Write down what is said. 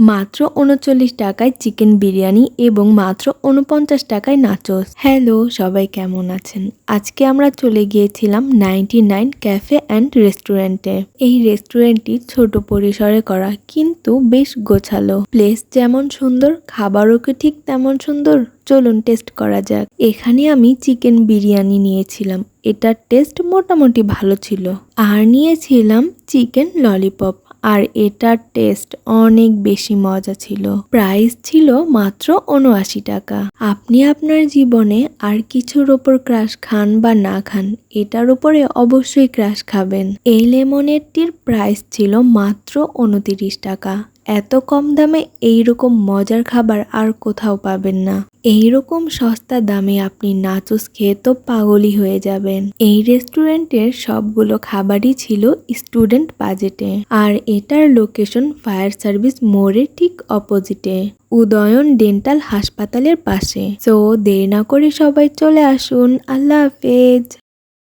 মাত্র ৩৯ টাকায় চিকেন বিরিয়ানি এবং মাত্র ৪৯ টাকায় নাচোস। হ্যালো, সবাই কেমন আছেন? আজকে আমরা চলে গিয়েছিলাম 99 ক্যাফে অ্যান্ড রেস্টুরেন্টে। এই রেস্টুরেন্টটি ছোট পরিসরে করা, কিন্তু বেশ গোছালো। প্লেস যেমন সুন্দর, খাবারও কি ঠিক তেমন সুন্দর। চলুন টেস্ট করা যাক। এখানে আমি চিকেন বিরিয়ানি নিয়েছিলাম, এটার টেস্ট মোটামুটি ভালো ছিল। আর নিয়েছিলাম চিকেন ললিপপ, আর এটার টেস্ট অনেক বেশি মজা ছিল। প্রাইস ছিল মাত্র ৭৯ টাকা। আপনি আপনার জীবনে আর কিছুর ওপর ক্রাশ খান বা না খান, এটার উপরে অবশ্যই ক্রাশ খাবেন। এই লেমনেডটির প্রাইস ছিল মাত্র ২৯ টাকা। এত কম দামে এইরকম মজার খাবার আর কোথাও পাবেন না। এইরকম সস্তা দামে আপনি নাচোস খেয়ে তো পাগলই হয়ে যাবেন। এই রেস্টুরেন্টের সবগুলো খাবারই ছিল স্টুডেন্ট বাজেটে, আর এটার লোকেশন ফায়ার সার্ভিস মোড়ের ঠিক অপোজিটে, উদয়ন ডেন্টাল হাসপাতালের পাশে। সো দেরি না করে সবাই চলে আসুন। আল্লাহ হাফেজ।